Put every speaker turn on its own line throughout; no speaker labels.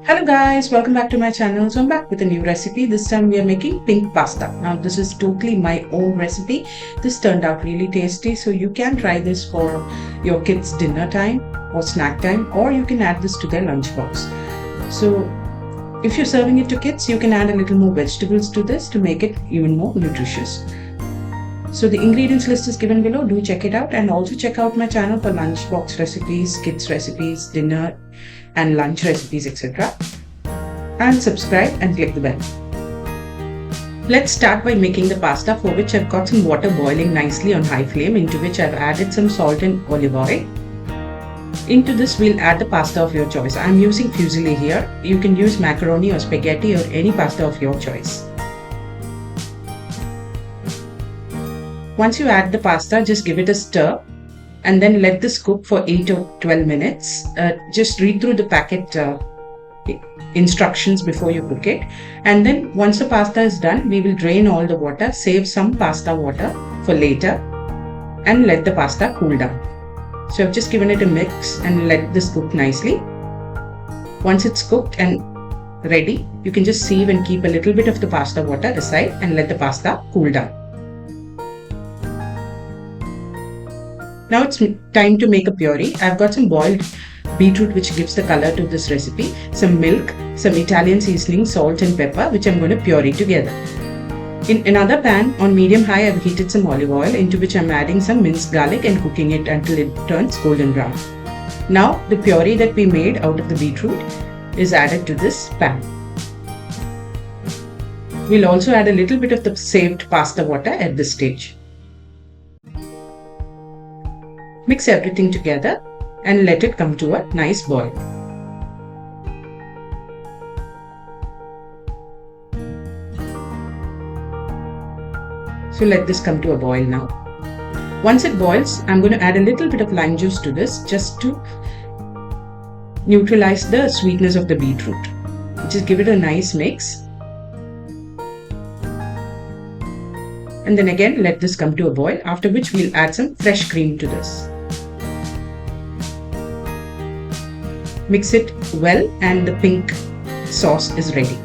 Hello guys, welcome back to my channel. So I'm back with a new recipe. This time we are making pink pasta. Now this is totally my own recipe. This turned out really tasty, so you can try this for your kids' dinner time or snack time, or you can add this to their lunchbox. So if you're serving it to kids, you can add a little more vegetables to this to make it even more nutritious. So the ingredients list is given below. Do check it out, and also check out my channel for lunchbox recipes, kids recipes, dinner and lunch recipes, etc. And subscribe and click the bell. Let's start by making the pasta, for which I've got some water boiling nicely on high flame, into which I've added some salt and olive oil. Into this we'll add the pasta of your choice. I'm using fusilli here. You can use macaroni or spaghetti or any pasta of your choice. Once you add the pasta, just give it a stir and then let this cook for 8 or 12 minutes. Just read through the packet instructions before you cook it. And then once the pasta is done, we will drain all the water, save some pasta water for later, and let the pasta cool down. So I've just given it a mix and let this cook nicely. Once it's cooked and ready, you can just sieve and keep a little bit of the pasta water aside and let the pasta cool down. Now it's time to make a puree. I've got some boiled beetroot which gives the color to this recipe, some milk, some Italian seasoning, salt and pepper, which I'm going to puree together. In another pan on medium high, I've heated some olive oil, into which I'm adding some minced garlic and cooking it until it turns golden brown. Now the puree that we made out of the beetroot is added to this pan. We'll also add a little bit of the saved pasta water at this stage. Mix everything together and let it come to a nice boil. So let this come to a boil now. Once it boils, I'm going to add a little bit of lime juice to this, just to neutralize the sweetness of the beetroot. Just give it a nice mix. And then again let this come to a boil, after which we'll add some fresh cream to this. Mix it well and the pink sauce is ready.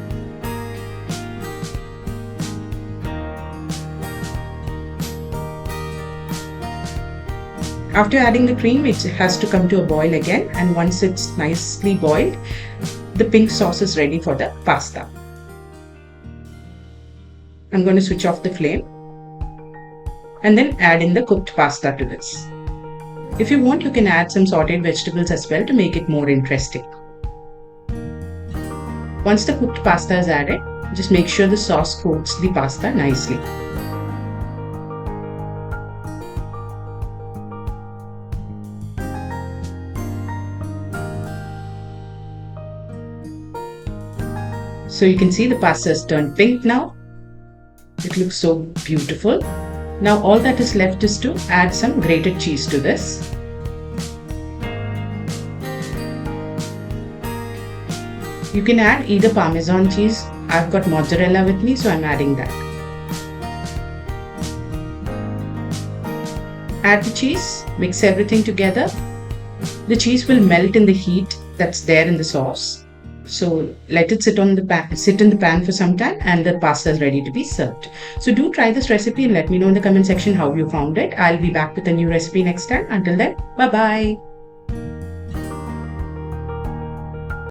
After adding the cream, it has to come to a boil again, and once it's nicely boiled, the pink sauce is ready for the pasta. I'm going to switch off the flame and then add in the cooked pasta to this. If you want, you can add some sauteed vegetables as well to make it more interesting. Once the cooked pasta is added, just make sure the sauce coats the pasta nicely. So you can see the pasta has turned pink now. It looks so beautiful. Now all that is left is to add some grated cheese to this. You can add either Parmesan cheese. I've got mozzarella with me, so I'm adding that. Add the cheese, mix everything together. The cheese will melt in the heat that's there in the sauce. So let it sit in the pan for some time, and the pasta is ready to be served. So do try this recipe and let me know in the comment section how you found it. I'll be back with a new recipe next time. Until then, bye bye.